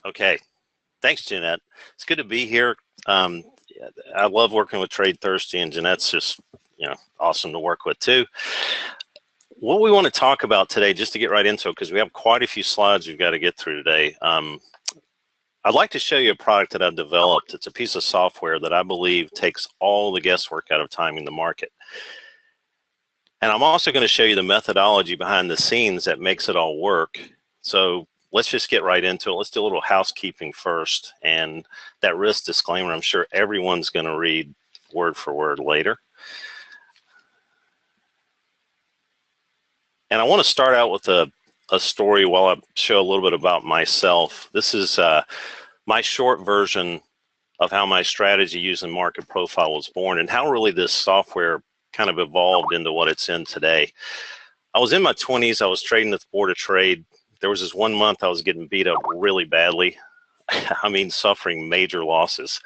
Okay, thanks, Jeanette. It's good to be here. I love working with TradeThirsty, and Jeanette's just, awesome to work with too. What we want to talk about today, just to get right into it, because we have quite a few slides we've got to get through today. I'd like to show you a product that I've developed. It's a piece of software that I believe takes all the guesswork out of timing the market. And I'm also going to show you the methodology behind the scenes that makes it all work. So let's just get right into it. Let's do a little housekeeping first. And that risk disclaimer, I'm sure everyone's going to read word for word later. And I want to start out with a story while I show a little bit about myself. This is my short version of how my strategy using market profile was born and how really this software kind of evolved into what it's in today. I was in my 20s. I was trading at the Board of Trade. There was this 1 month I was getting beat up really badly. I mean, suffering major losses.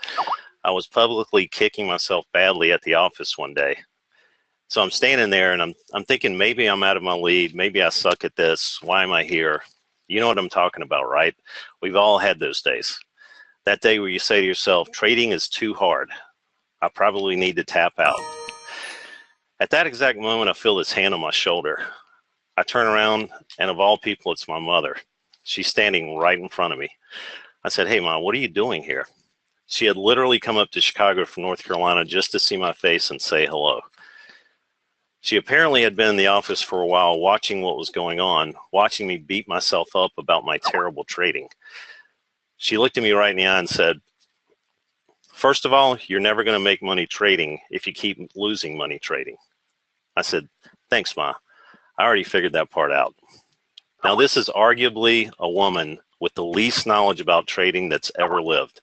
I was publicly kicking myself badly at the office one day. So I'm standing there and I'm thinking, maybe I'm out of my league. Maybe I suck at this. Why am I here? You know what I'm talking about, right? We've all had those days. That day where you say to yourself, trading is too hard. I probably need to tap out. At that exact moment, I feel this hand on my shoulder. I turn around, and of all people, it's my mother. She's standing right in front of me. I said, "Hey, Mom, what are you doing here?" She had literally come up to Chicago from North Carolina just to see my face and say hello. She apparently had been in the office for a while watching what was going on, watching me beat myself up about my terrible trading. She looked at me right in the eye and said, "First of all, you're never going to make money trading if you keep losing money trading." I said, "Thanks, Ma. I already figured that part out." Now, this is arguably a woman with the least knowledge about trading that's ever lived.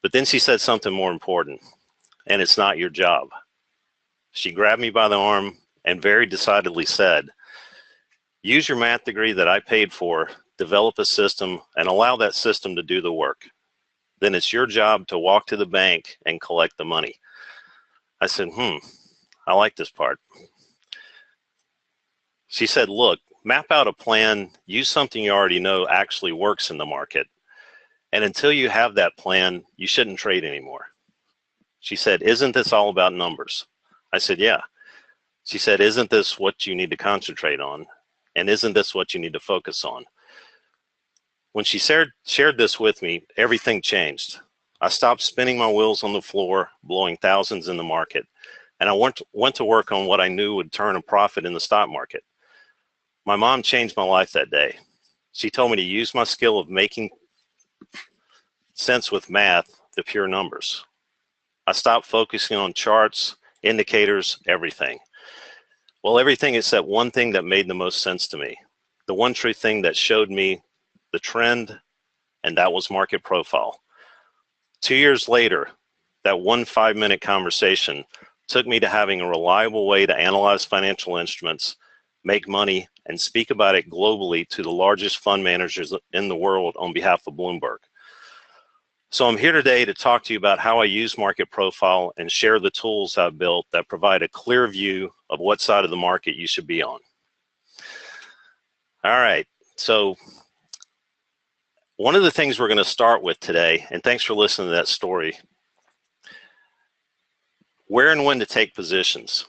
But then she said something more important, and it's not your job. She grabbed me by the arm and very decidedly said, "Use your math degree that I paid for, develop a system, and allow that system to do the work. Then it's your job to walk to the bank and collect the money." I said, I like this part. She said, "Look, map out a plan, use something you already know actually works in the market. And until you have that plan, you shouldn't trade anymore." She said, "Isn't this all about numbers?" I said, "Yeah." She said, "Isn't this what you need to concentrate on? And isn't this what you need to focus on?" When she shared this with me, everything changed. I stopped spinning my wheels on the floor, blowing thousands in the market, and I went to work on what I knew would turn a profit in the stock market. My mom changed my life that day. She told me to use my skill of making sense with math, the pure numbers. I stopped focusing on charts, indicators, everything. Well, everything except one thing that made the most sense to me. The one true thing that showed me the trend, and that was market profile. 2 years later, that 1 5-minute conversation took me to having a reliable way to analyze financial instruments, make money, and speak about it globally to the largest fund managers in the world on behalf of Bloomberg. So I'm here today to talk to you about how I use market profile and share the tools I've built that provide a clear view of what side of the market you should be on. All right, so one of the things we're going to start with today, and thanks for listening to that story, where and when to take positions.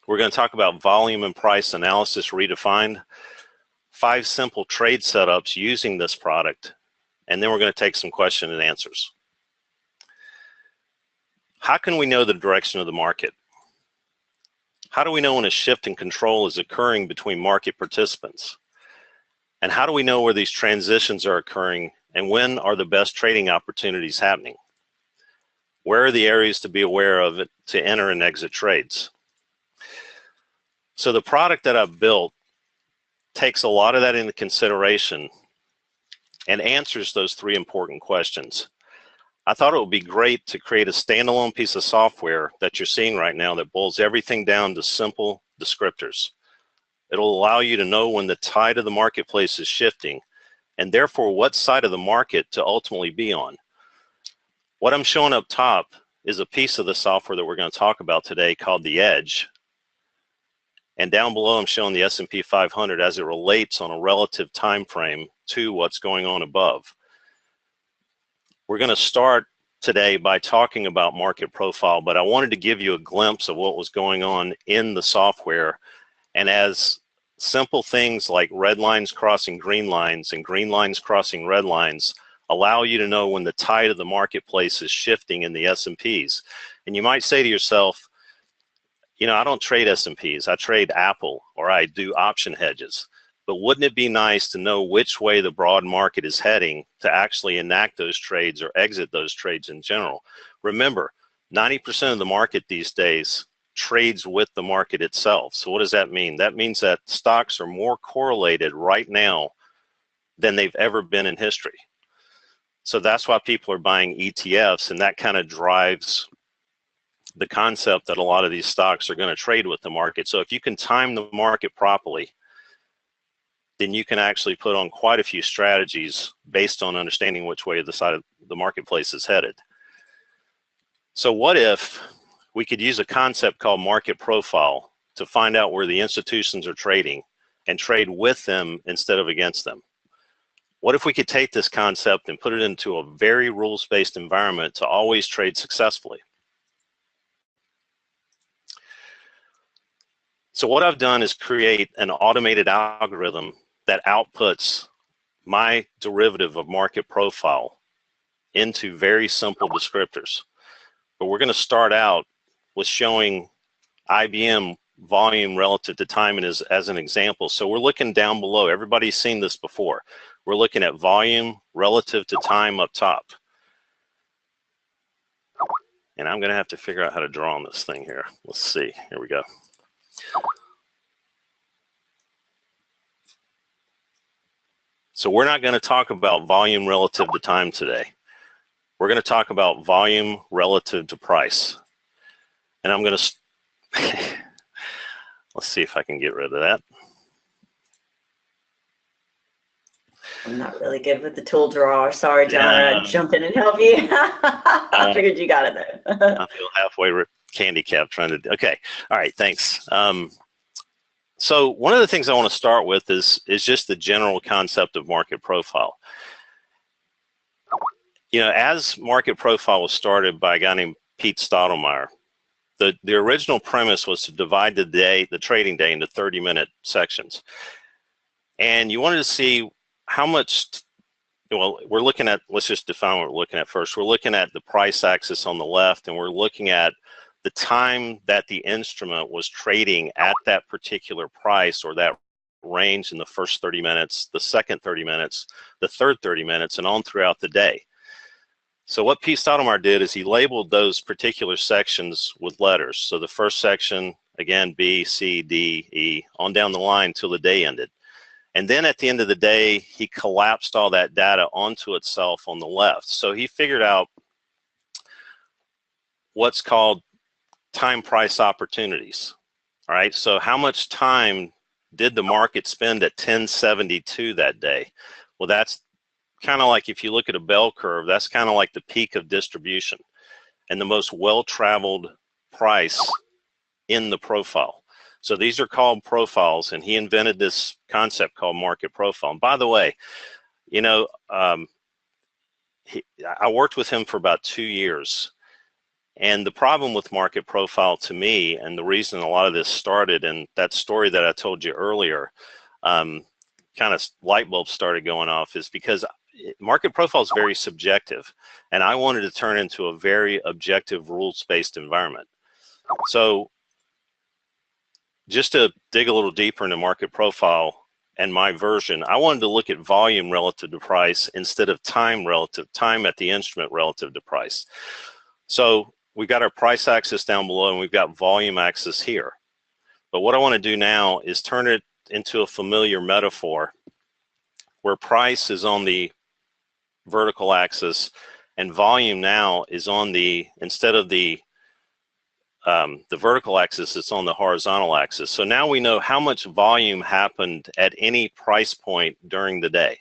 We're going to talk about volume and price analysis redefined, 5 simple trade setups using this product, and then we're going to take some question and answers. How can we know the direction of the market? How do we know when a shift in control is occurring between market participants? And how do we know where these transitions are occurring and when are the best trading opportunities happening? Where are the areas to be aware of to enter and exit trades? So the product that I've built takes a lot of that into consideration and answers those 3 important questions. I thought it would be great to create a standalone piece of software that you're seeing right now that boils everything down to simple descriptors. It'll allow you to know when the tide of the marketplace is shifting and therefore what side of the market to ultimately be on. What I'm showing up top is a piece of the software that we're going to talk about today called the Edge. And down below, I'm showing the S&P 500 as it relates on a relative time frame to what's going on above. We're going to start today by talking about market profile, but I wanted to give you a glimpse of what was going on in the software. And as simple things like red lines crossing green lines and green lines crossing red lines allow you to know when the tide of the marketplace is shifting in the S&Ps. And you might say to yourself, you know, I don't trade S&Ps, I trade Apple, or I do option hedges. But wouldn't it be nice to know which way the broad market is heading to actually enact those trades or exit those trades in general? Remember, 90% of the market these days trades with the market itself. So what does that mean? That means that stocks are more correlated right now than they've ever been in history. So that's why people are buying ETFs, and that kind of drives the concept that a lot of these stocks are going to trade with the market. So if you can time the market properly, then you can actually put on quite a few strategies based on understanding which way the side of the marketplace is headed. So what if we could use a concept called market profile to find out where the institutions are trading and trade with them instead of against them? What if we could take this concept and put it into a very rules-based environment to always trade successfully? So what I've done is create an automated algorithm that outputs my derivative of market profile into very simple descriptors. But we're going to start out with showing IBM volume relative to time as an example. So we're looking down below. Everybody's seen this before. We're looking at volume relative to time up top. And I'm going to have to figure out how to draw on this thing here. Let's see. Here we go. So we're not going to talk about volume relative to time today. We're going to talk about volume relative to price. And I'm going to, let's see if I can get rid of that. I'm not really good with the tool drawer. Sorry, John. I'd jump in and help you. I figured you got it there. I feel halfway handicapped trying to, okay. All right, thanks. So one of the things I want to start with is just the general concept of market profile. You know, as market profile was started by a guy named Pete Stottlemyre, the original premise was to divide the trading day into 30-minute sections. And you wanted to see how much, well, we're looking at, let's just define what we're looking at first. We're looking at the price axis on the left, and we're looking at the time that the instrument was trading at that particular price or that range in the first 30 minutes, the second 30 minutes, the third 30 minutes, and on throughout the day. So what Pete Stottlemyre did is he labeled those particular sections with letters. So the first section, again, B, C, D, E, on down the line till the day ended. And then at the end of the day, he collapsed all that data onto itself on the left. So he figured out what's called time price opportunities. All right, so how much time did the market spend at 1072 that day? Well, that's kind of like, if you look at a bell curve, that's kind of like the peak of distribution and the most well-traveled price in the profile. So these are called profiles, and he invented this concept called market profile. And by the way, you know, I worked with him for about 2 years. And the problem with market profile to me, and the reason a lot of this started, and that story that I told you earlier, kind of light bulbs started going off, is because market profile is very subjective. And I wanted to turn into a very objective, rules-based environment. So just to dig a little deeper into market profile and my version, I wanted to look at volume relative to price instead of time at the instrument relative to price. So we've got our price axis down below, and we've got volume axis here. But what I want to do now is turn it into a familiar metaphor where price is on the vertical axis and volume now is on the, instead of the vertical axis, it's on the horizontal axis. So now we know how much volume happened at any price point during the day.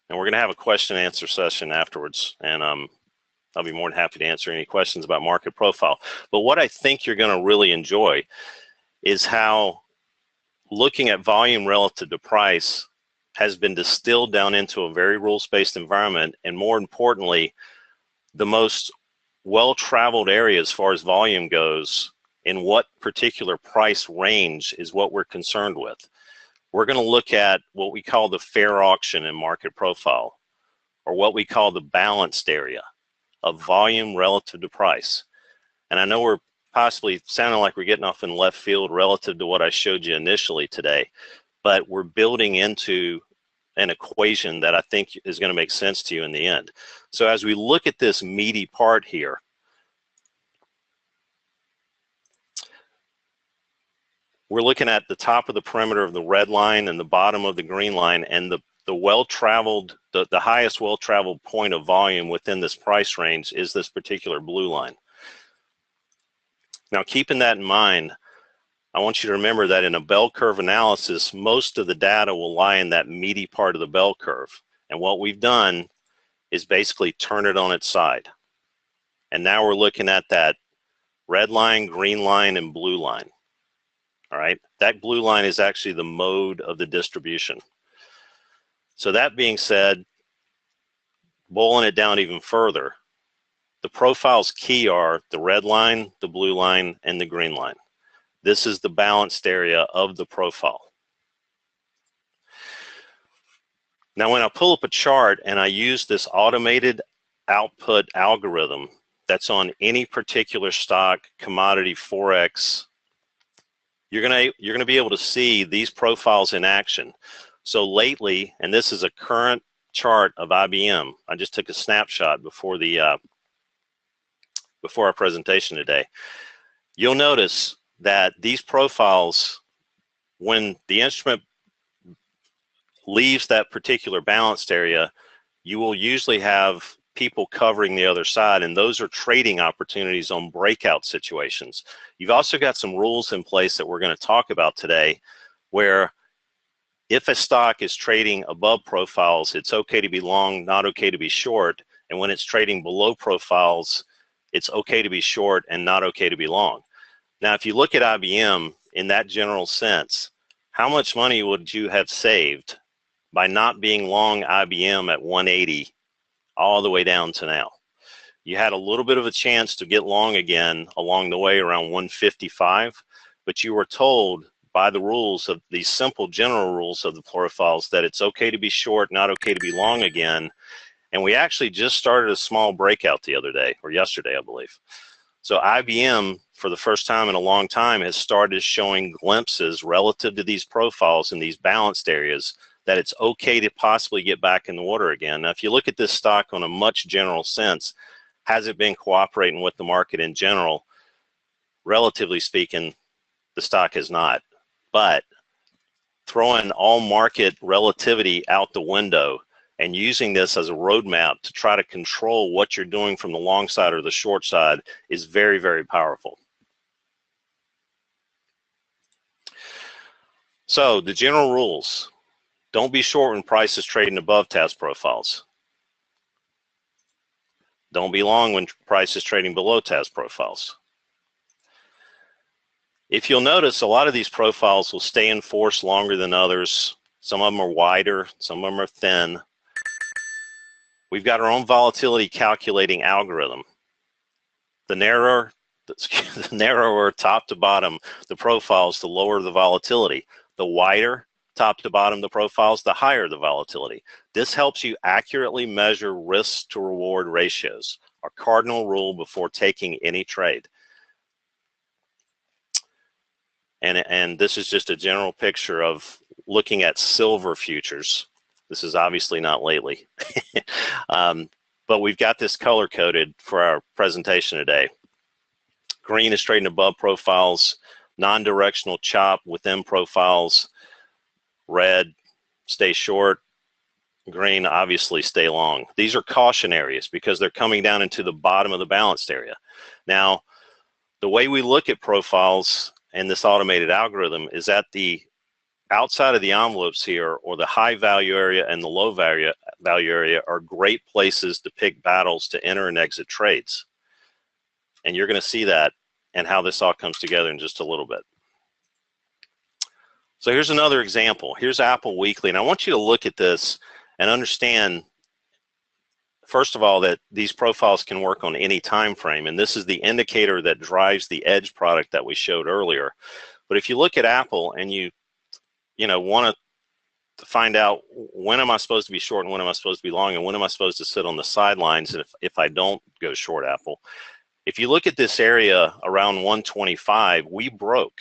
And we're going to have a question and answer session afterwards, and I'll be more than happy to answer any questions about market profile. But what I think you're going to really enjoy is how looking at volume relative to price has been distilled down into a very rules-based environment, and more importantly, the most well-traveled area as far as volume goes in what particular price range is what we're concerned with. We're going to look at what we call the fair auction and market profile, or what we call the balanced area of volume relative to price. And I know we're possibly sounding like we're getting off in left field relative to what I showed you initially today, but we're building into an equation that I think is going to make sense to you in the end. So as we look at this meaty part here, we're looking at the top of the perimeter of the red line and the bottom of the green line, and the well-traveled, the highest well-traveled point of volume within this price range is this particular blue line. Now, keeping that in mind, I want you to remember that in a bell curve analysis, most of the data will lie in that meaty part of the bell curve. And what we've done is basically turn it on its side. And now we're looking at that red line, green line, and blue line. All right, that blue line is actually the mode of the distribution. So that being said, boiling it down even further, the profiles key are the red line, the blue line, and the green line. This is the balanced area of the profile. Now, when I pull up a chart and I use this automated output algorithm that's on any particular stock, commodity, forex, you're gonna be able to see these profiles in action. So lately, and this is a current chart of IBM. I just took a snapshot before our presentation today. You'll notice that these profiles, when the instrument leaves that particular balanced area, you will usually have people covering the other side, and those are trading opportunities on breakout situations. You've also got some rules in place that we're going to talk about today, where if a stock is trading above profiles, it's okay to be long, not okay to be short, and when it's trading below profiles, it's okay to be short and not okay to be long. Now, if you look at IBM in that general sense, how much money would you have saved by not being long IBM at 180 all the way down to now? You had a little bit of a chance to get long again along the way around 155, but you were told by the rules of these simple general rules of the profiles that it's okay to be short, not okay to be long again. And we actually just started a small breakout the other day, or yesterday, I believe. So IBM, for the first time in a long time, has started showing glimpses relative to these profiles in these balanced areas that it's okay to possibly get back in the water again. Now, if you look at this stock on a much general sense, has it been cooperating with the market in general? Relatively speaking, the stock has not. But throwing all market relativity out the window and using this as a roadmap to try to control what you're doing from the long side or the short side is very, very powerful. So the general rules: don't be short when price is trading above task profiles. Don't be long when price is trading below task profiles. If you'll notice, a lot of these profiles will stay in force longer than others. Some of them are wider, some of them are thin. We've got our own volatility calculating algorithm. The narrower top to bottom the profiles, the lower the volatility. The wider top to bottom the profiles, the higher the volatility. This helps you accurately measure risk to reward ratios, a cardinal rule before taking any trade. And this is just a general picture of looking at silver futures. This is obviously not lately, but we've got this color coded for our presentation today. Green is trading above profiles, non-directional chop within profiles. Red, stay short. Green, obviously stay long. These are caution areas because they're coming down into the bottom of the balanced area. Now, the way we look at profiles and this automated algorithm is that the outside of the envelopes here, or the high value area and the low value area, are great places to pick battles to enter and exit trades. And you're going to see that and how this all comes together in just a little bit. So here's another example. Here's Apple Weekly, and I want you to look at this and understand, first of all, that these profiles can work on any time frame, and this is the indicator that drives the edge product that we showed earlier. But if you look at Apple and you want to find out, when am I supposed to be short and when am I supposed to be long, and when am I supposed to sit on the sidelines if I don't go short Apple. If you look at this area around 125, we broke.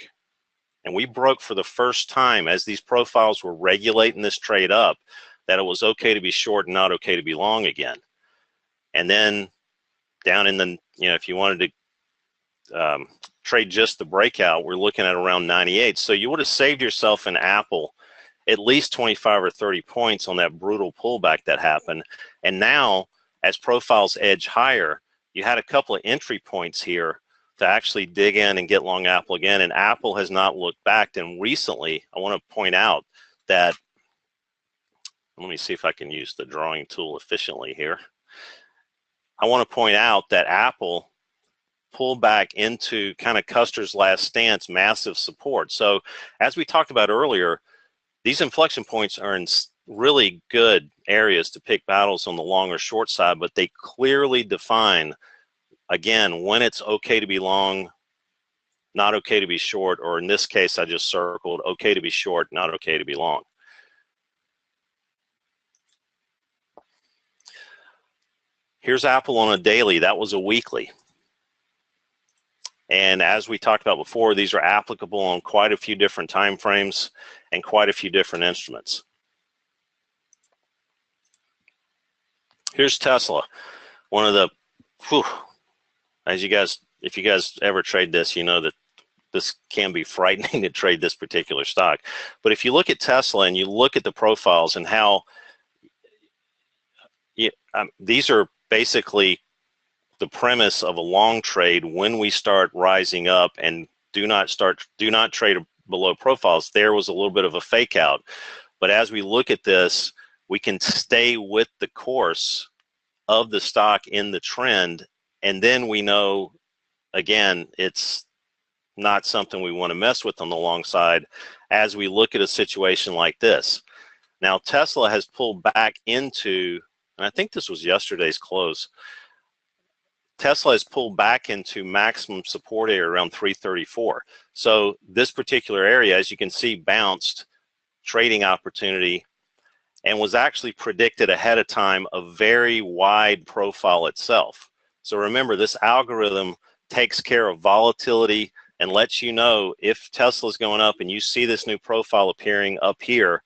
And we broke for the first time as these profiles were regulating this trade up, that it was okay to be short and not okay to be long again. And then down in the, if you wanted to trade just the breakout, we're looking at around 98. So you would have saved yourself in Apple at least 25 or 30 points on that brutal pullback that happened. And now, as profiles edge higher, you had a couple of entry points here to actually dig in and get long Apple again, and Apple has not looked back. And recently, I want to point out that, let me see if I can use the drawing tool efficiently here. I want to point out that Apple pulled back into kind of Custer's last stance, massive support. So as we talked about earlier, these inflection points are in really good areas to pick battles on the long or short side, but they clearly define, again, when it's okay to be long, not okay to be short, or in this case, I just circled okay to be short, not okay to be long. Here's Apple on a daily. That was a weekly. And as we talked about before, these are applicable on quite a few different time frames and quite a few different instruments. Here's Tesla. One of the, as you guys, if you guys ever trade this, you know that this can be frightening to trade this particular stock. But if you look at Tesla and you look at the profiles and how these are basically the premise of a long trade, when we start rising up and do not trade below profiles, there was a little bit of a fake out. But as we look at this, we can stay with the course of the stock in the trend, and then we know, again, it's not something we want to mess with on the long side as we look at a situation like this. Now, Tesla has pulled back into, and I think this was yesterday's close, Tesla has pulled back into maximum support area around 334. So this particular area, as you can see, bounced trading opportunity and was actually predicted ahead of time a very wide profile itself. So remember, this algorithm takes care of volatility and lets you know if Tesla's going up and you see this new profile appearing up here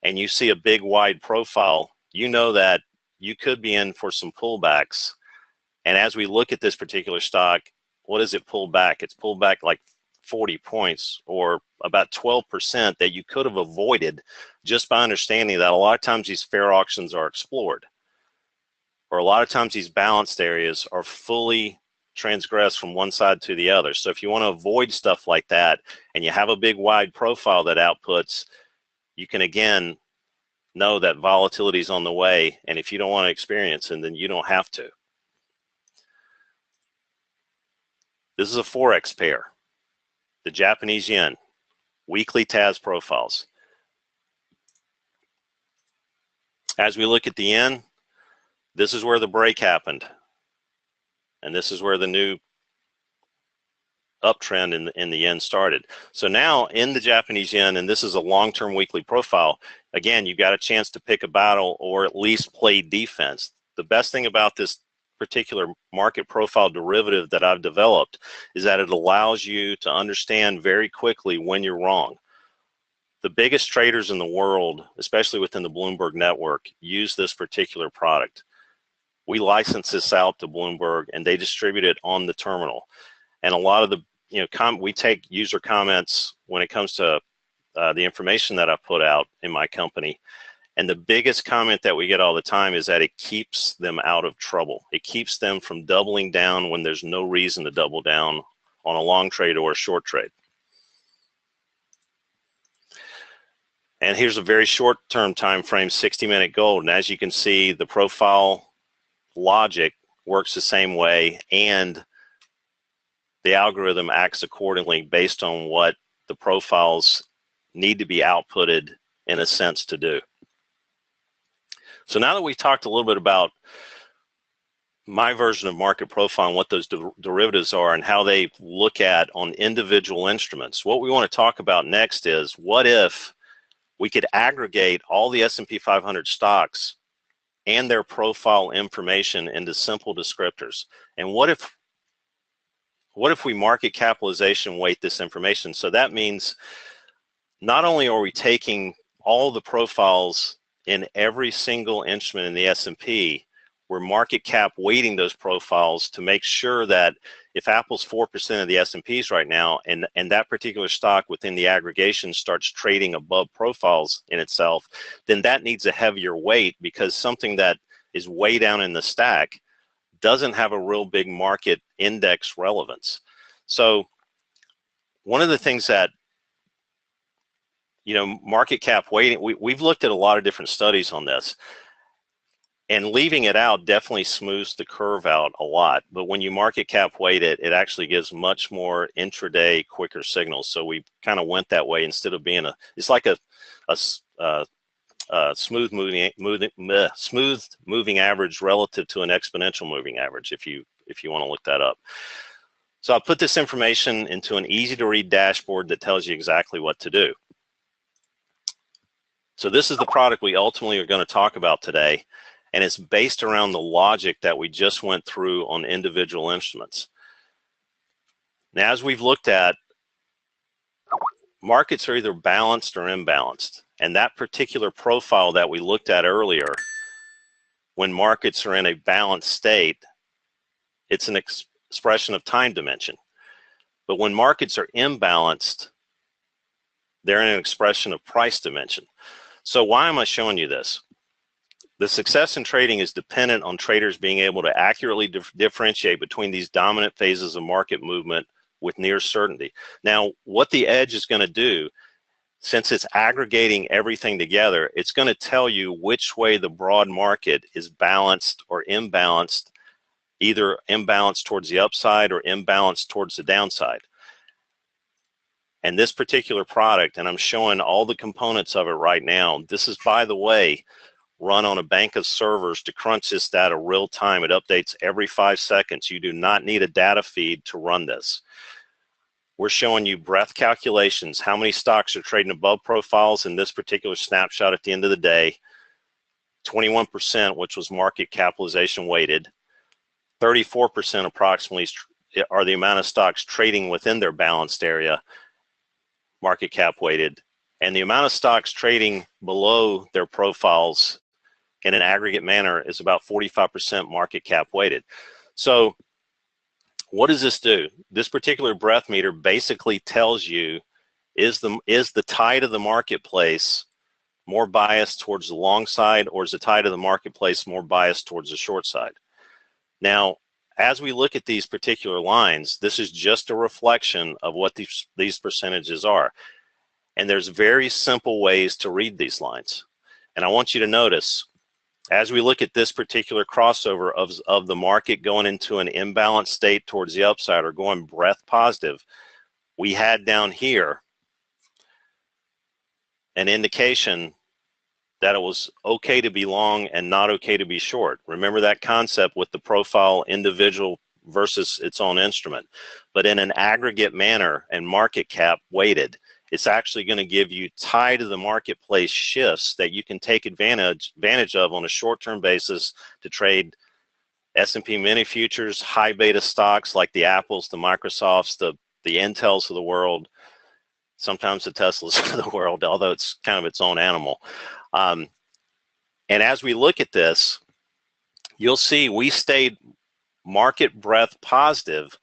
and you see a big wide profile, you know that you could be in for some pullbacks. And as we look at this particular stock, what is it pulled back? It's pulled back like 40 points, or about 12% that you could have avoided just by understanding that a lot of times these fair auctions are explored, or a lot of times these balanced areas are fully transgressed from one side to the other. So if you want to avoid stuff like that and you have a big wide profile that outputs, you can again know that volatility is on the way, and if you don't want to experience it, then you don't have to. This is a forex pair, the Japanese yen, weekly TAS profiles. As we look at the yen, this is where the break happened, and this is where the new uptrend in the yen started. So now in the Japanese yen, and this is a long-term weekly profile, again, you got a chance to pick a battle or at least play defense. The best thing about this particular market profile derivative that I've developed is that it allows you to understand very quickly when you're wrong. The biggest traders in the world, especially within the Bloomberg network, use this particular product. We license this out to Bloomberg and they distribute it on the terminal. And a lot of the, we take user comments when it comes to the information that I put out in my company. And the biggest comment that we get all the time is that it keeps them out of trouble. It keeps them from doubling down when there's no reason to double down on a long trade or a short trade. And here's a very short-term time frame, 60-minute gold. And as you can see, the profile logic works the same way, and the algorithm acts accordingly based on what the profiles need to be outputted in a sense to do. So now that we've talked a little bit about my version of market profile and what those derivatives are and how they look at on individual instruments, what we want to talk about next is, what if we could aggregate all the S&P 500 stocks and their profile information into simple descriptors? And what if we market capitalization weight this information? So that means not only are we taking all the profiles in every single instrument in the S&P, we're market cap weighting those profiles to make sure that if Apple's 4% of the S&Ps right now, and that particular stock within the aggregation starts trading above profiles in itself, then that needs a heavier weight, because something that is way down in the stack doesn't have a real big market index relevance. So one of the things that, market cap weighting, we've looked at a lot of different studies on this, and leaving it out definitely smooths the curve out a lot. But when you market cap weight it, it actually gives much more intraday, quicker signals. So we kind of went that way instead of being it's like a smooth moving average relative to an exponential moving average, if you want to look that up. So I'll put this information into an easy to read dashboard that tells you exactly what to do. So this is the product we ultimately are going to talk about today, and it's based around the logic that we just went through on individual instruments. Now, as we've looked at, markets are either balanced or imbalanced, and that particular profile that we looked at earlier, when markets are in a balanced state, it's an expression of time dimension. But when markets are imbalanced, they're in an expression of price dimension. So why am I showing you this? The success in trading is dependent on traders being able to accurately differentiate between these dominant phases of market movement with near certainty. Now, what the edge is going to do, since it's aggregating everything together, it's going to tell you which way the broad market is balanced or imbalanced, either imbalanced towards the upside or imbalanced towards the downside. And this particular product, and I'm showing all the components of it right now, this is, by the way, run on a bank of servers to crunch this data real time. It updates every 5 seconds. You do not need a data feed to run this. We're showing you breadth calculations, how many stocks are trading above profiles in this particular snapshot at the end of the day. 21%, which was market capitalization weighted. 34% approximately are the amount of stocks trading within their balanced area, market cap weighted, and the amount of stocks trading below their profiles in an aggregate manner is about 45% market cap weighted. So what does this do? This particular breadth meter basically tells you, is the tide of the marketplace more biased towards the long side, or is the tide of the marketplace more biased towards the short side? Now, as we look at these particular lines, this is just a reflection of what these percentages are. And there's very simple ways to read these lines. And I want you to notice, as we look at this particular crossover of the market going into an imbalanced state towards the upside or going breadth positive, we had down here an indication that it was okay to be long and not okay to be short. Remember that concept with the profile individual versus its own instrument. But in an aggregate manner and market cap weighted, it's actually going to give you tide of the marketplace shifts that you can take advantage of on a short-term basis to trade S&P mini futures, high beta stocks like the Apples, the Microsofts, the Intels of the world, sometimes the Teslas of the world, although it's kind of its own animal. And as we look at this, you'll see we stayed market breadth positive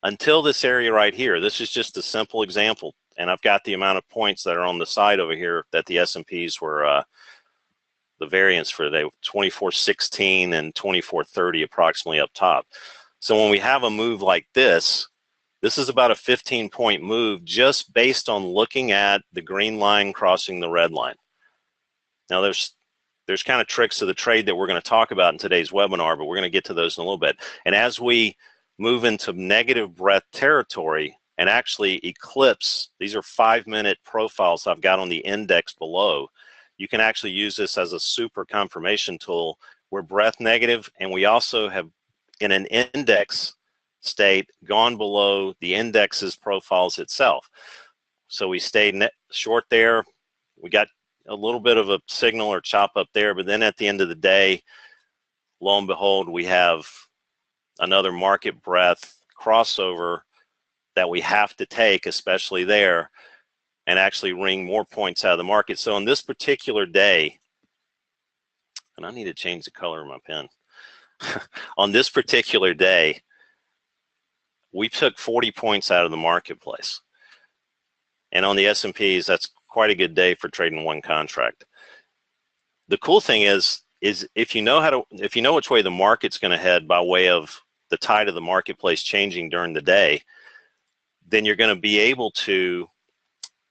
until this area right here. This is just a simple example. And I've got the amount of points that are on the side over here that the S&Ps were, the variance for today, 2416 and 2430 approximately up top. So when we have a move like this, this is about a 15-point move just based on looking at the green line crossing the red line. Now there's kind of tricks of the trade that we're going to talk about in today's webinar, but we're going to get to those in a little bit. And as we move into negative breadth territory and actually eclipse. These are 5-minute profiles I've got on the index below. You can actually use this as a super confirmation tool. We're breadth negative, and we also have, in an index state, gone below the index's profiles itself. So we stayed short there. We got a little bit of a signal or chop up there, but then at the end of the day, lo and behold, we have another market breadth crossover that we have to take, especially there, and actually wring more points out of the market. So on this particular day, and I need to change the color of my pen. On this particular day, we took 40 points out of the marketplace. And on the S&Ps, that's quite a good day for trading one contract. The cool thing is if you know which way the market's going to head by way of the tide of the marketplace changing during the day, then you're going to be able to,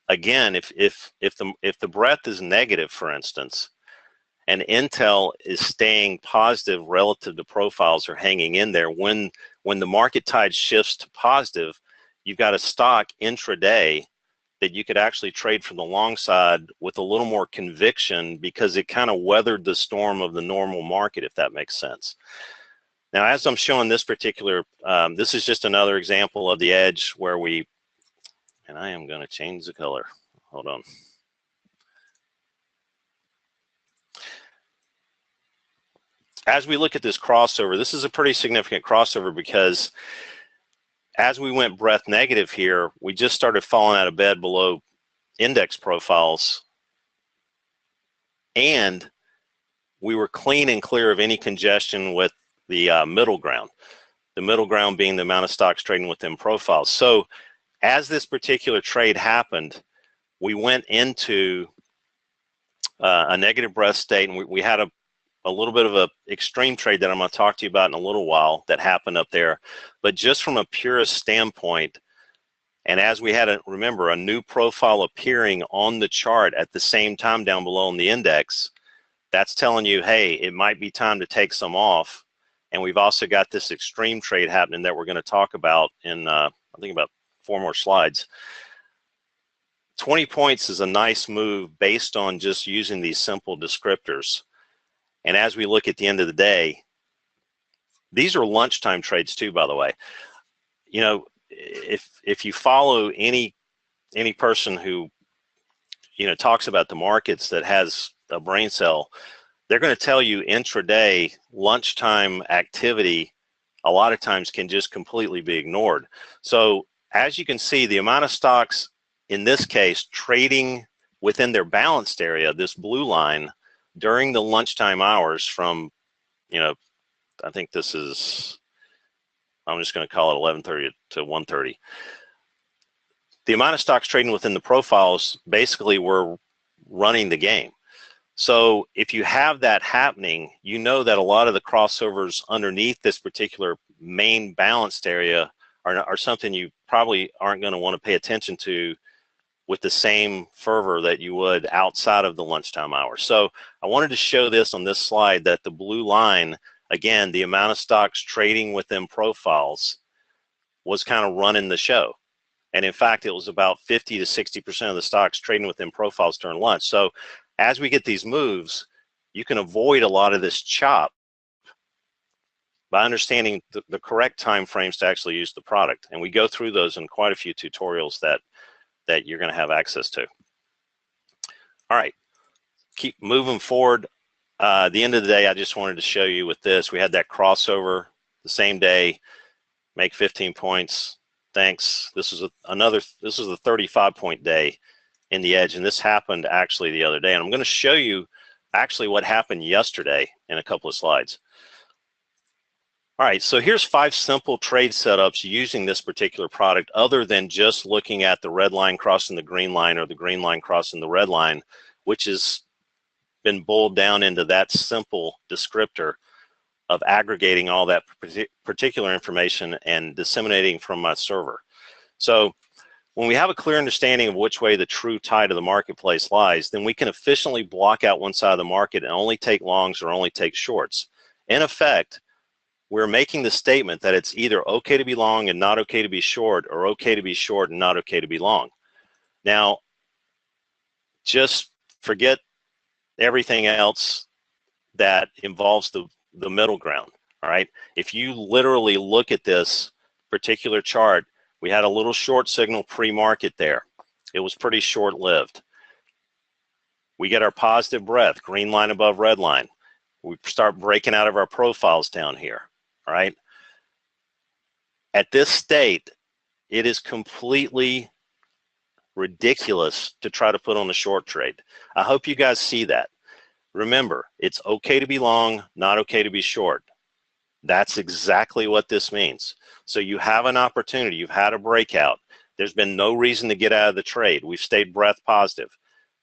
again, if the breadth is negative, for instance, and Intel is staying positive relative to profiles or hanging in there, when the market tide shifts to positive, you've got a stock intraday that you could actually trade from the long side with a little more conviction, because it kind of weathered the storm of the normal market, if that makes sense. Now, as I'm showing this particular, this is just another example of the edge where and I am going to change the color. Hold on. As we look at this crossover, this is a pretty significant crossover, because as we went breadth negative here, we just started falling out of bed below index profiles, and we were clean and clear of any congestion with the middle ground. The middle ground being the amount of stocks trading within profiles. So as this particular trade happened, we went into a negative breadth state, and we had a little bit of a extreme trade that I'm going to talk to you about in a little while that happened up there. But just from a purist standpoint, and as we had remember, a new profile appearing on the chart at the same time down below in the index, that's telling you, hey, it might be time to take some off. And we've also got this extreme trade happening that we're going to talk about in, I think, about 4 more slides. 20 points is a nice move based on just using these simple descriptors. And as we look at the end of the day, these are lunchtime trades too, by the way. You know, if you follow any person who, you know, talks about the markets that has a brain cell, they're going to tell you intraday lunchtime activity a lot of times can just completely be ignored. So as you can see, the amount of stocks in this case trading within their balanced area, this blue line, during the lunchtime hours from, you know, I think this is, I'm just going to call it 11:30 to 1:30. The amount of stocks trading within the profiles basically were running the game. So if you have that happening, you know that a lot of the crossovers underneath this particular main balanced area are something you probably aren't going to want to pay attention to with the same fervor that you would outside of the lunchtime hours. So I wanted to show this on this slide, that the blue line, again, the amount of stocks trading within profiles was kind of running the show. And in fact, it was about 50 to 60% of the stocks trading within profiles during lunch. So as we get these moves, you can avoid a lot of this chop by understanding the correct time frames to actually use the product. And we go through those in quite a few tutorials that you're going to have access to. All right, keep moving forward. At the end of the day, I just wanted to show you with this, we had that crossover the same day, make 15 points. Thanks. This is a 35-point day in the edge, and this happened actually the other day. And I'm going to show you actually what happened yesterday in a couple of slides. All right, so here's 5 simple trade setups using this particular product, other than just looking at the red line crossing the green line or the green line crossing the red line, which has been boiled down into that simple descriptor of aggregating all that particular information and disseminating from my server. So when we have a clear understanding of which way the true tide of the marketplace lies, then we can efficiently block out one side of the market and only take longs or only take shorts. In effect, we're making the statement that it's either okay to be long and not okay to be short, or okay to be short and not okay to be long. Now, just forget everything else that involves the middle ground, all right? If you literally look at this particular chart, we had a little short signal pre-market there. It was pretty short-lived. We get our positive breath, green line above red line. We start breaking out of our profiles down here, all right? At this state, it is completely ridiculous to try to put on a short trade. I hope you guys see that. Remember, it's okay to be long, not okay to be short. That's exactly what this means. So you have an opportunity, you've had a breakout. There's been no reason to get out of the trade. We've stayed breath positive.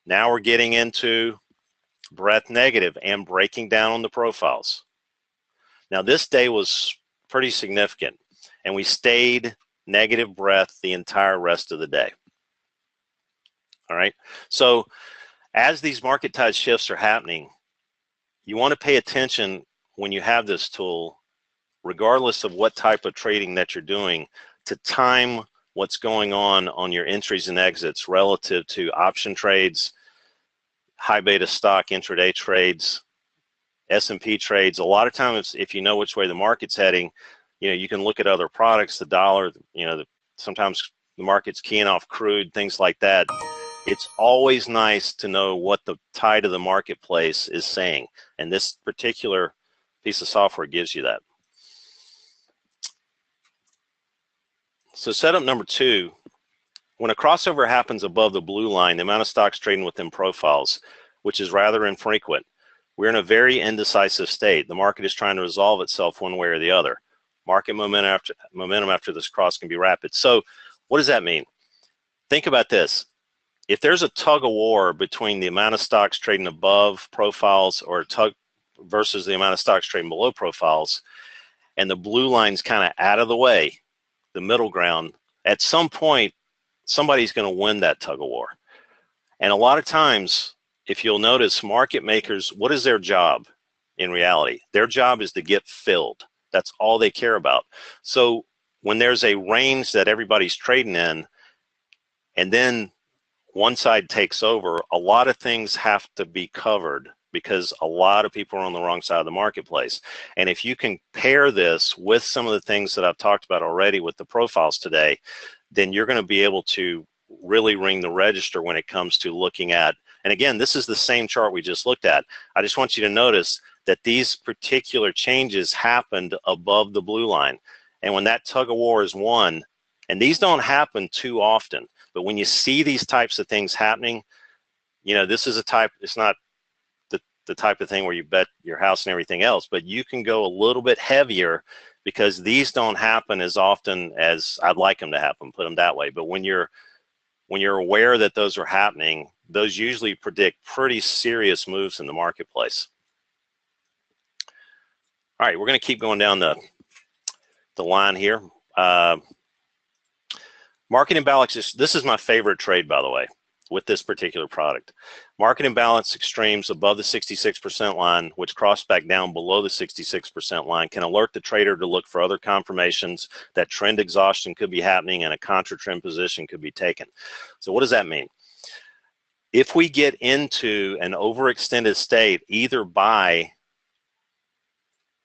Now we're getting into breath negative and breaking down on the profiles. Now this day was pretty significant, and we stayed negative breath the entire rest of the day. All right, so as these market tide shifts are happening, you want to pay attention when you have this tool, regardless of what type of trading that you're doing, to time what's going on your entries and exits relative to option trades, high beta stock intraday trades, S&P trades. A lot of times, if you know which way the market's heading, you know, you can look at other products, the dollar, you know, sometimes the market's keying off crude, things like that. It's always nice to know what the tide of the marketplace is saying, and this particular piece of software gives you that. So setup number 2, when a crossover happens above the blue line, the amount of stocks trading within profiles, which is rather infrequent, we're in a very indecisive state. The market is trying to resolve itself one way or the other. Market momentum after this cross can be rapid. So what does that mean? Think about this. If there's a tug of war between the amount of stocks trading above profiles or tug versus the amount of stocks trading below profiles, and the blue line's kind of out of the way, the middle ground, at some point, somebody's going to win that tug of war. And a lot of times, if you'll notice, market makers, what is their job in reality? Their job is to get filled. That's all they care about. So when there's a range that everybody's trading in, and then one side takes over, a lot of things have to be covered because a lot of people are on the wrong side of the marketplace. And if you can pair this with some of the things that I've talked about already with the profiles today, then you're going to be able to really ring the register when it comes to looking at, and again, this is the same chart we just looked at. I just want you to notice that these particular changes happened above the blue line. And when that tug of war is won, and these don't happen too often, but when you see these types of things happening, you know, this is a type, it's not the type of thing where you bet your house and everything else, but you can go a little bit heavier because these don't happen as often as I'd like them to happen, put them that way. But when you're aware that those are happening, those usually predict pretty serious moves in the marketplace. All right, we're going to keep going down the line here. Market imbalance, this is my favorite trade, by the way, with this particular product. Market imbalance extremes above the 66% line, which cross back down below the 66% line, can alert the trader to look for other confirmations that trend exhaustion could be happening and a contra trend position could be taken. So what does that mean? If we get into an overextended state, either by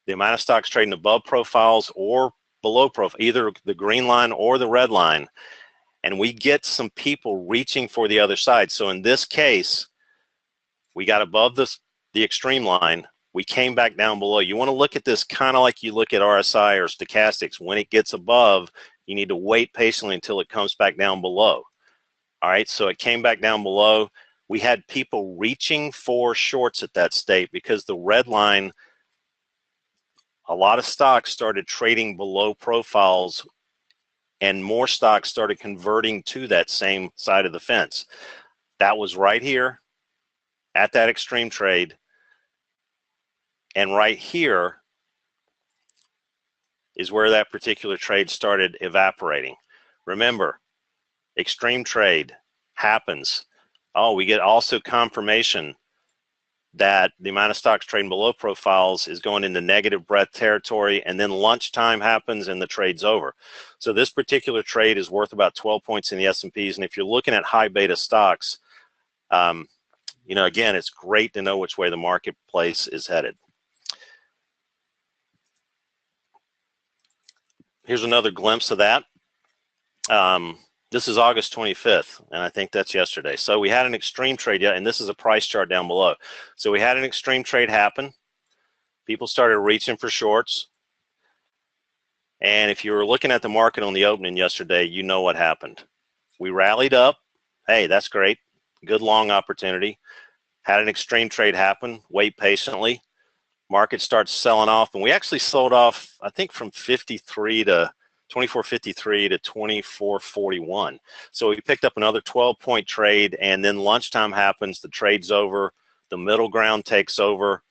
the amount of stocks trading above profiles or below profile, either the green line or the red line, and we get some people reaching for the other side. So in this case, we got above the extreme line, we came back down below. You want to look at this kind of like you look at RSI or stochastics. When it gets above, you need to wait patiently until it comes back down below. All right, so it came back down below. We had people reaching for shorts at that state because the red line, a lot of stocks started trading below profiles and more stocks started converting to that same side of the fence. That was right here at that extreme trade. And right here is where that particular trade started evaporating. Remember, extreme trade happens. Oh, we get also confirmation that the amount of stocks trading below profiles is going into negative breadth territory, and then lunchtime happens and the trade's over. So this particular trade is worth about 12 points in the S&Ps, and if you're looking at high beta stocks, you know, again, it's great to know which way the marketplace is headed. Here's another glimpse of that. This is August 25th, and I think that's yesterday. So we had an extreme trade, and this is a price chart down below. So we had an extreme trade happen. People started reaching for shorts. And if you were looking at the market on the opening yesterday, you know what happened. We rallied up. Hey, that's great. Good long opportunity. Had an extreme trade happen. Wait patiently. Market starts selling off, and we actually sold off, I think, from 53 to 24.53 to 24.41. So we picked up another 12-point trade, and then lunchtime happens, the trade's over, the middle ground takes over,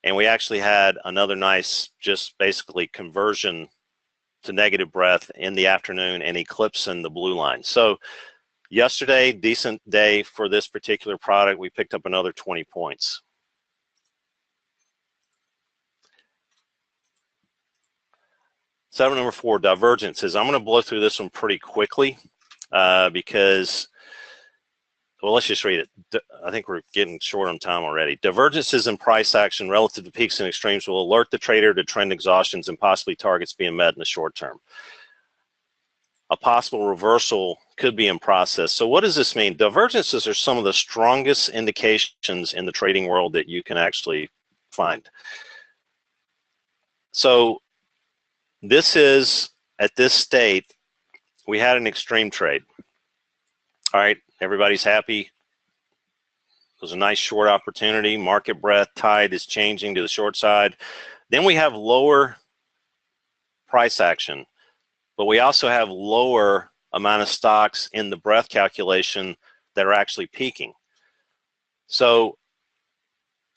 and we actually had another nice, just basically conversion to negative breadth in the afternoon and eclipsing the blue line. So yesterday, decent day for this particular product. We picked up another 20 points. Setup number 4, divergences. I'm going to blow through this one pretty quickly because, well, let's just read it. I think we're getting short on time already. Divergences in price action relative to peaks and extremes will alert the trader to trend exhaustions and possibly targets being met in the short term. A possible reversal could be in process. So what does this mean? Divergences are some of the strongest indications in the trading world that you can actually find. So this is, at this state, we had an extreme trade. All right, everybody's happy. It was a nice short opportunity. Market breadth, tide is changing to the short side. Then we have lower price action, but we also have lower amount of stocks in the breadth calculation that are actually peaking. So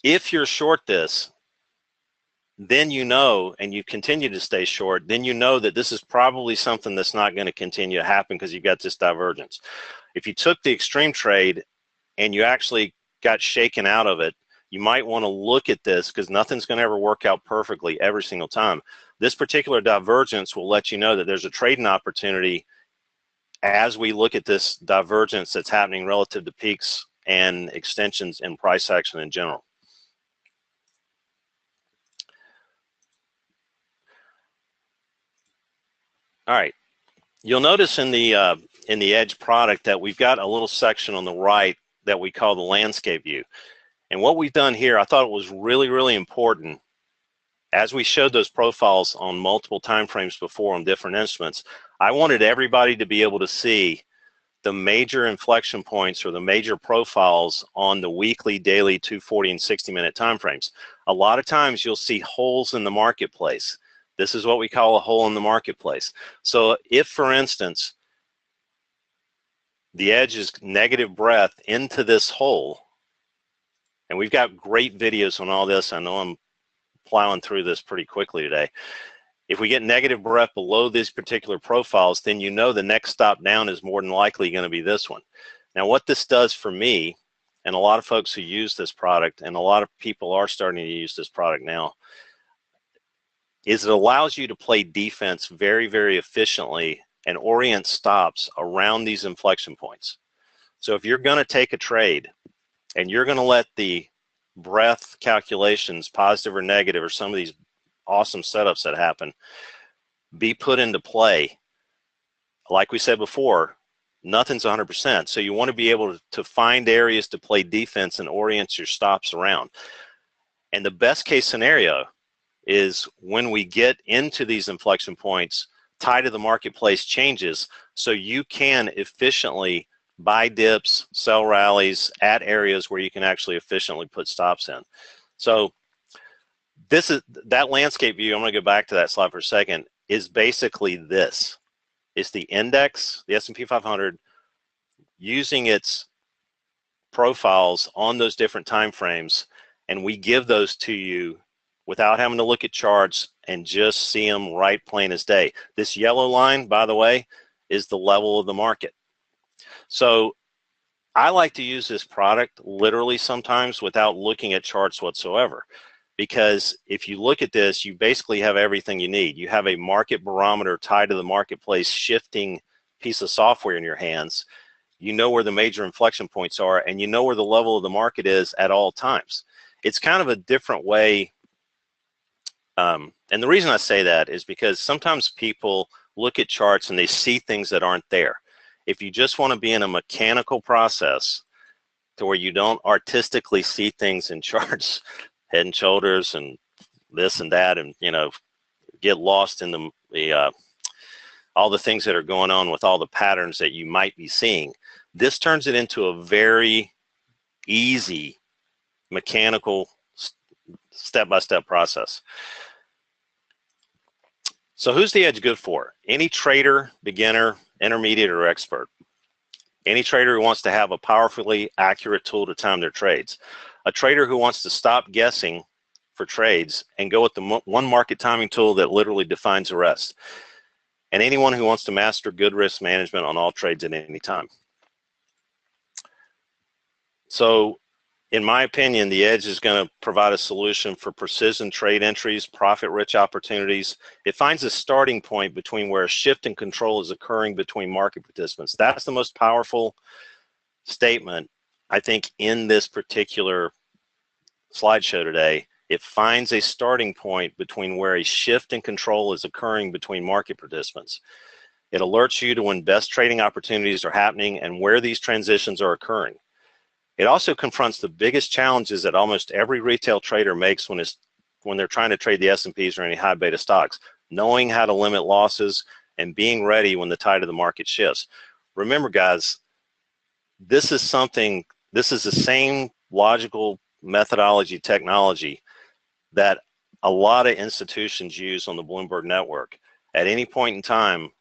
if you're short this, then you know, and you continue to stay short, then you know that this is probably something that's not going to continue to happen because you've got this divergence. If you took the extreme trade and you actually got shaken out of it, you might want to look at this because nothing's going to ever work out perfectly every single time. This particular divergence will let you know that there's a trading opportunity as we look at this divergence that's happening relative to peaks and extensions in price action in general. All right, you'll notice in the Edge product that we've got a little section on the right that we call the landscape view. And what we've done here, I thought it was really, really important. As we showed those profiles on multiple time frames before on different instruments, I wanted everybody to be able to see the major inflection points or the major profiles on the weekly, daily, 240 and 60-minute time frames. A lot of times you'll see holes in the marketplace. This is what we call a hole in the marketplace. So if, for instance, the edge is negative breadth into this hole, and we've got great videos on all this. I know I'm plowing through this pretty quickly today. If we get negative breadth below these particular profiles, then you know the next stop down is more than likely going to be this one. Now, what this does for me, and a lot of folks who use this product, and a lot of people are starting to use this product now, is it allows you to play defense very, very efficiently and orient stops around these inflection points. So if you're going to take a trade and you're going to let the breadth calculations, positive or negative, or some of these awesome setups that happen, be put into play, like we said before, nothing's 100%. So you want to be able to find areas to play defense and orient your stops around. And the best case scenario is when we get into these inflection points, tide of the marketplace changes, so you can efficiently buy dips, sell rallies at areas where you can actually efficiently put stops in. So this is that landscape view. I'm going to go back to that slide for a second. Is basically this. It's the index, the S&P 500, using its profiles on those different time frames, and we give those to you without having to look at charts and just see them right plain as day. This yellow line, by the way, is the level of the market. So I like to use this product literally sometimes without looking at charts whatsoever, because if you look at this, you basically have everything you need. You have a market barometer tied to the marketplace shifting piece of software in your hands. You know where the major inflection points are, and you know where the level of the market is at all times. It's kind of a different way. And the reason I say that is because sometimes people look at charts and they see things that aren't there. If you just want to be in a mechanical process to where you don't artistically see things in charts, head and shoulders and this and that, and get lost in the all the things that are going on with all the patterns that you might be seeing, this turns it into a very easy mechanical step-by-step process. So who's the edge good for? Any trader, beginner, intermediate, or expert. Any trader who wants to have a powerfully accurate tool to time their trades. A trader who wants to stop guessing for trades and go with the one market timing tool that literally defines the rest. And anyone who wants to master good risk management on all trades at any time. So in my opinion, the Edge is going to provide a solution for precision trade entries, profit-rich opportunities. It finds a starting point between where a shift in control is occurring between market participants. That's the most powerful statement, I think, in this particular slideshow today. It finds a starting point between where a shift in control is occurring between market participants. It alerts you to when best trading opportunities are happening and where these transitions are occurring. It also confronts the biggest challenges that almost every retail trader makes when they're trying to trade the S&Ps or any high beta stocks, knowing how to limit losses and being ready when the tide of the market shifts. Remember, guys, this is the same logical methodology technology that a lot of institutions use on the Bloomberg network. At any point in time,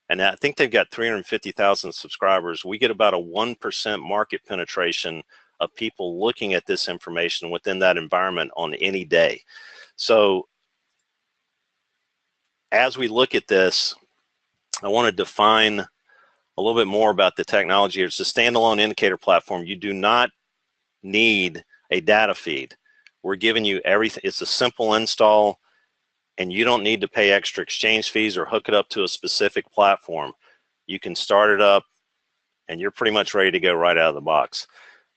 and I think they've got 350,000 subscribers, we get about a 1% market penetration of people looking at this information within that environment on any day. So as we look at this, I want to define a little bit more about the technology. It's a standalone indicator platform. You do not need a data feed. We're giving you everything. It's a simple install, and you don't need to pay extra exchange fees or hook it up to a specific platform. You can start it up, and you're pretty much ready to go right out of the box.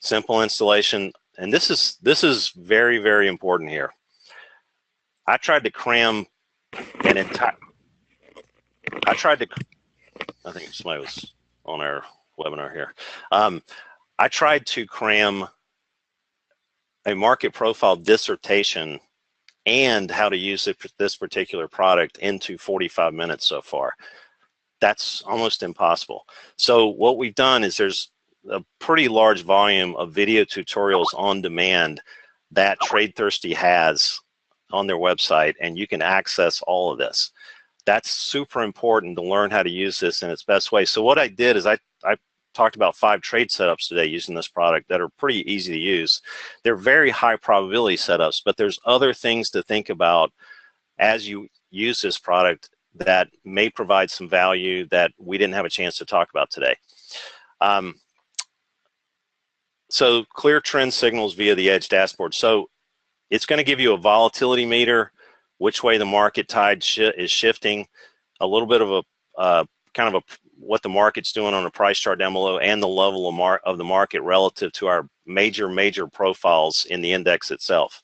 Simple installation, and this is very, very important here. I tried to cram an entire. I think somebody was on our webinar here. I tried to cram a market profile dissertation and how to use this particular product into 45 minutes so far. That's almost impossible. So what we've done is there's a pretty large volume of video tutorials on demand that TradeThirsty has on their website, and you can access all of this. That's super important to learn how to use this in its best way. So what I did is I talked about 5 trade setups today using this product that are pretty easy to use. They're very high probability setups, but there's other things to think about as you use this product that may provide some value that we didn't have a chance to talk about today. So clear trend signals via the Edge dashboard. So it's going to give you a volatility meter, which way the market tide is shifting, a little bit of a kind of what the market's doing on a price chart down below, and the level of the market relative to our major profiles in the index itself.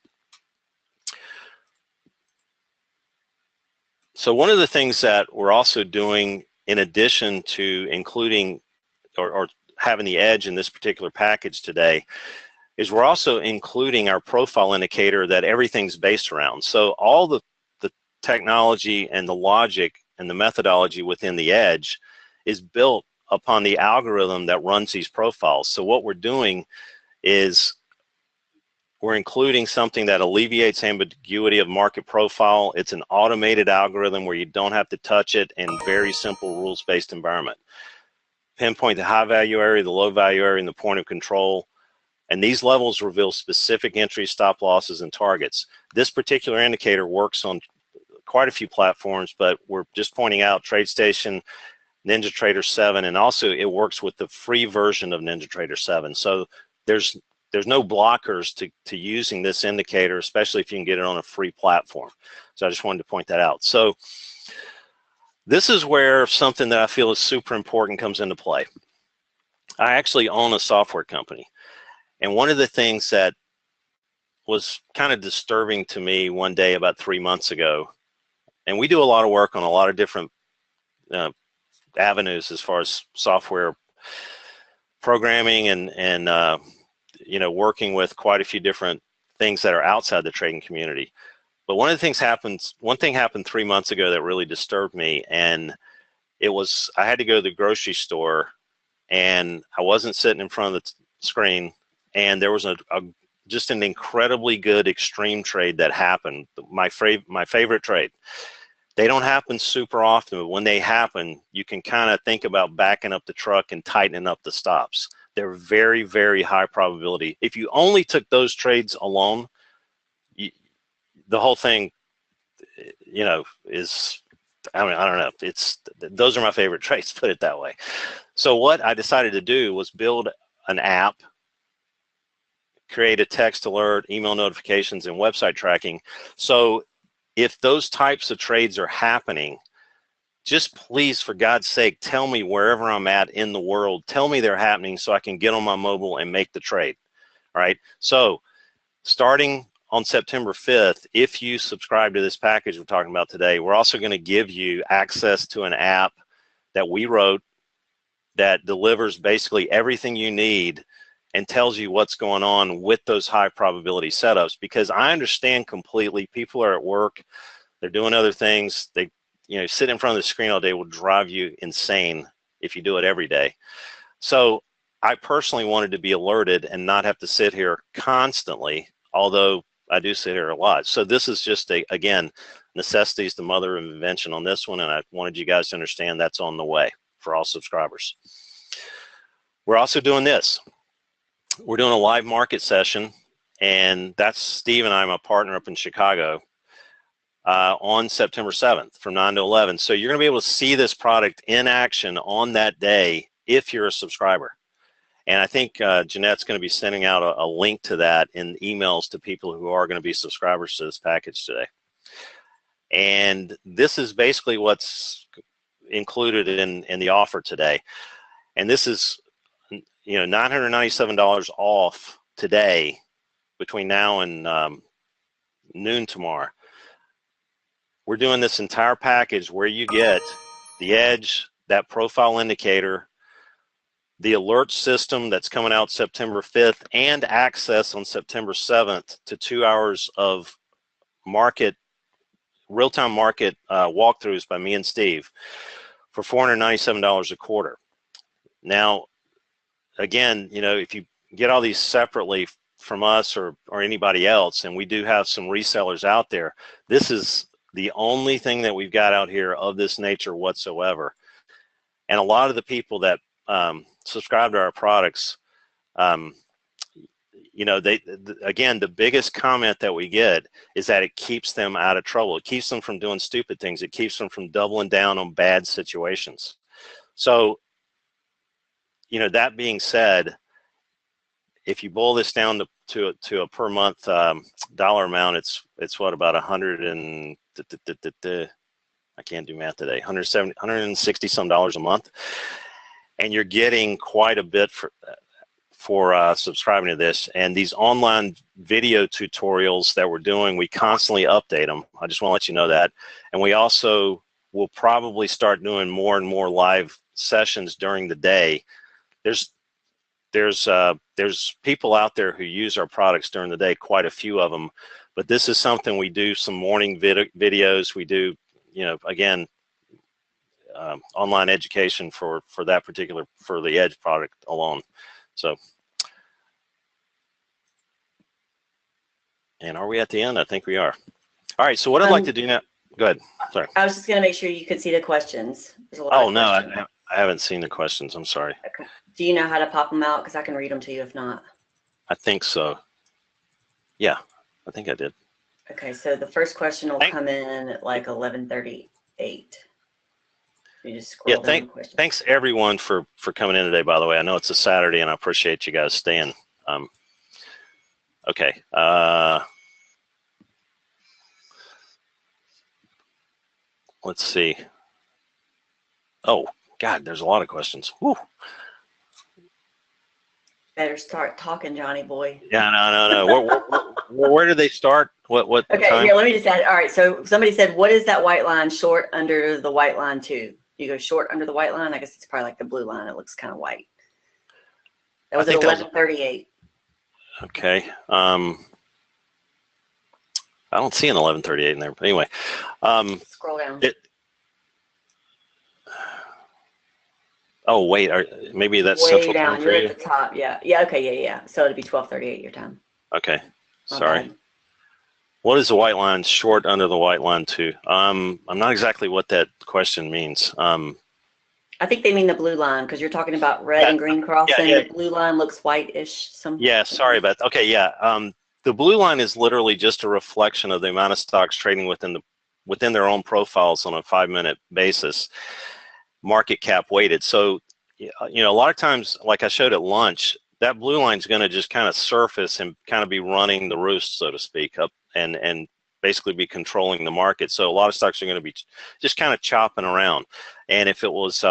So one of the things that we're also doing, in addition to including or having the Edge in this particular package today, is we're also including our profile indicator that everything's based around. So all the technology and the logic and the methodology within the Edge is built upon the algorithm that runs these profiles. So what we're doing is we're including something that alleviates ambiguity of market profile. It's an automated algorithm where you don't have to touch it, in very simple rules-based environment. Pinpoint the high value area, the low value area, and the point of control. And these levels reveal specific entries, stop losses, and targets. This particular indicator works on quite a few platforms, but we're just pointing out TradeStation NinjaTrader 7, and also it works with the free version of NinjaTrader 7. So there's no blockers to using this indicator, especially if you can get it on a free platform. So I just wanted to point that out. So this is where something that I feel is super important comes into play. I actually own a software company, and one of the things that was kind of disturbing to me one day about 3 months ago, and we do a lot of work on a lot of different avenues as far as software programming and you know, working with quite a few different things that are outside the trading community. But one thing happened 3 months ago that really disturbed me, and it was I had to go to the grocery store, and I wasn't sitting in front of the screen, and there was just an incredibly good extreme trade that happened. My favorite trade. They don't happen super often, but when they happen, you can kind of think about backing up the truck and tightening up the stops. They're very, very high probability. If you only took those trades alone, the whole thing, you know, is, I mean, I don't know. Those are my favorite trades, put it that way. So what I decided to do was build an app, create a text alert, email notifications, and website tracking. So if those types of trades are happening, just please, for God's sake, tell me wherever I'm at in the world. Tell me they're happening so I can get on my mobile and make the trade. All right. So starting on September 5th, if you subscribe to this package we're talking about today, we're also going to give you access to an app that we wrote that delivers basically everything you need and tells you what's going on with those high probability setups. Because I understand completely, people are at work, they're doing other things, they, you know, sit in front of the screen all day will drive you insane if you do it every day. So I personally wanted to be alerted and not have to sit here constantly, although I do sit here a lot. So this is just again, necessity is the mother of invention on this one, and I wanted you guys to understand that's on the way for all subscribers. We're also doing this. We're doing a live market session, and that's Steve and I, my partner up in Chicago, on September 7th from 9 to 11. So you're going to be able to see this product in action on that day if you're a subscriber. And I think Jeanette's going to be sending out a link to that in emails to people who are going to be subscribers to this package today. And this is basically what's included in the offer today. And this is, you know, $997 off today between now and noon tomorrow. We're doing this entire package where you get the edge, that profile indicator, the alert system that's coming out September 5th, and access on September 7th to 2 hours of real-time market walkthroughs by me and Steve for $497 a quarter. Now, again, you know, if you get all these separately from us or anybody else, and we do have some resellers out there, this is the only thing that we've got out here of this nature whatsoever. And a lot of the people that subscribe to our products, you know, again, the biggest comment that we get is that it keeps them out of trouble. It keeps them from doing stupid things. It keeps them from doubling down on bad situations. So, you know, that being said, if you boil this down to a per month dollar amount, it's what, about 100 and I can't do math today, 160 some dollars a month, and you're getting quite a bit for subscribing to this. And these online video tutorials that we're doing, we constantly update them. I just want to let you know that. And we also will probably start doing more and more live sessions during the day. There's people out there who use our products during the day, quite a few of them, but this is something we do, some morning videos. We do, you know, again, online education for that particular, for the Edge product alone. So, and are we at the end? I think we are. All right, so what I'd like to do now, go ahead, sorry. I was just gonna make sure you could see the questions. There's a lot Oh, of no, questions. I haven't seen the questions, I'm sorry. Okay. Do you know how to pop them out? Because I can read them to you if not. I think so. Yeah, I think I did. Okay, so the first question will come in at like 11:38. You just scroll down the question. Thanks everyone for coming in today, by the way. I know it's a Saturday and I appreciate you guys staying. Okay. Let's see. Oh, God, there's a lot of questions. Whew. Better start talking, Johnny boy. Yeah, no. Where did they start? What okay, time? Here, let me just add. All right, so somebody said, what is that white line short under the white line to? You go short under the white line? I guess it's probably like the blue line. It looks kind of white. That was at 11:38. Okay. I don't see an 11:38 in there, but anyway. Scroll down. Oh wait, maybe that's way central down. time for You're you? at the top. Yeah. Okay. Yeah. So it'd be 12:38 your time. Okay. My Sorry. bad. What is the white line short under the white line to? I'm not exactly what that question means. I think they mean the blue line because you're talking about red and green crossing. Yeah. The blue line looks whitish. Yeah. Sorry about that. Okay. Yeah. The blue line is literally just a reflection of the amount of stocks trading within their own profiles on a 5-minute basis, market cap weighted. So, a lot of times, like I showed at lunch, that blue line is going to just kind of surface and kind of be running the roost, so to speak, up and basically be controlling the market. So a lot of stocks are going to be just kind of chopping around. And if it was,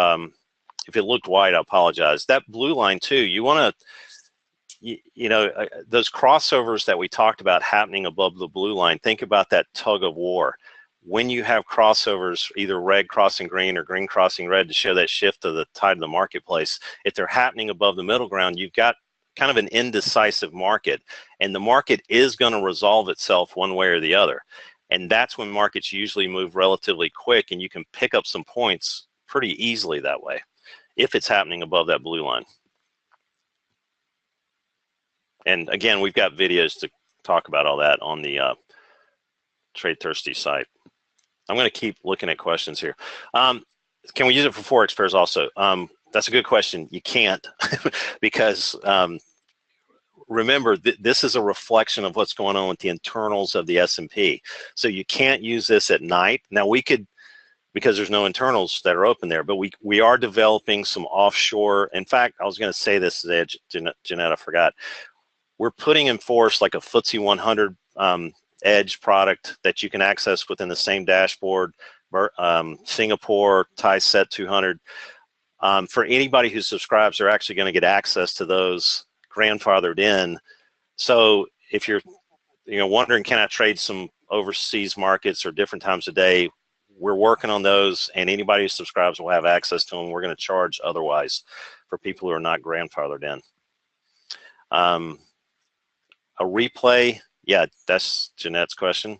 if it looked white, I apologize. That blue line too, you want to, those crossovers that we talked about happening above the blue line, think about that tug of war. When you have crossovers, either red crossing green or green crossing red to show that shift of the tide of the marketplace, if they're happening above the middle ground, you've got kind of an indecisive market, and the market is going to resolve itself one way or the other. And that's when markets usually move relatively quick, and you can pick up some points pretty easily that way if it's happening above that blue line. And again, we've got videos to talk about all that on the TradeThirsty site. I'm going to keep looking at questions here. Can we use it for forex pairs also? That's a good question. You can't because remember, this is a reflection of what's going on with the internals of the S&P. So you can't use this at night. Now we could, because there's no internals that are open there, but we are developing some offshore. In fact, I was going to say this, Jeanette, I forgot. We're putting in force like a FTSE 100 edge product that you can access within the same dashboard. Singapore, Thai Set 200. For anybody who subscribes, they're actually going to get access to those grandfathered in. So if you're wondering, can I trade some overseas markets or different times of day, we're working on those, and anybody who subscribes will have access to them. We're going to charge otherwise for people who are not grandfathered in. A replay, yeah, that's Jeanette's question.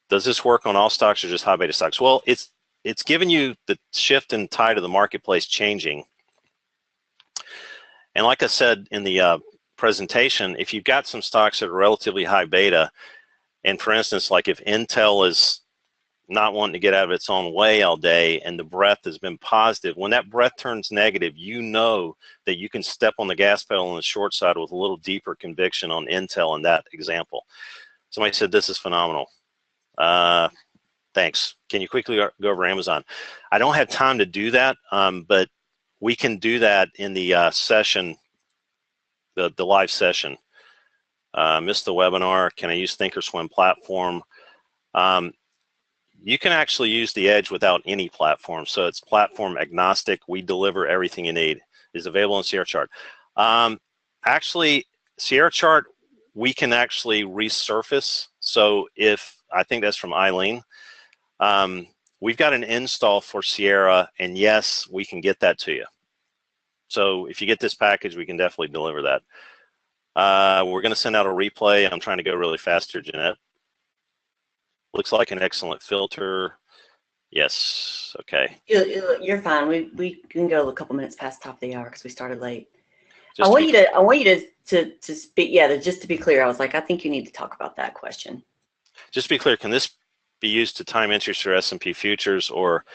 Does this work on all stocks or just high beta stocks? Well, it's giving you the shift and tide of the marketplace changing. And like I said in the presentation, if you've got some stocks that are relatively high beta, and for instance, like if Intel is not wanting to get out of its own way all day and the breath has been positive, when that breath turns negative, you know that you can step on the gas pedal on the short side with a little deeper conviction on Intel in that example. Somebody said this is phenomenal. Thanks. Can you quickly go over Amazon? I don't have time to do that, but we can do that in the session, the live session. Missed the webinar. Can I use Thinkorswim platform? You can actually use the Edge without any platform, so it's platform agnostic. We deliver everything you need. It's available in Sierra Chart. Actually, Sierra Chart, we can actually resurface. So if, I think that's from Eileen, we've got an install for Sierra, and yes, we can get that to you. So if you get this package, we can definitely deliver that. We're going to send out a replay. I'm trying to go really fast here, Jeanette. Looks like an excellent filter. Yes. Okay. You're fine. We can go a couple minutes past top of the hour because we started late. I want you to speak. Yeah, just to be clear, I was like, I think you need to talk about that question. Just to be clear, can this be used to time entries for S&P futures, or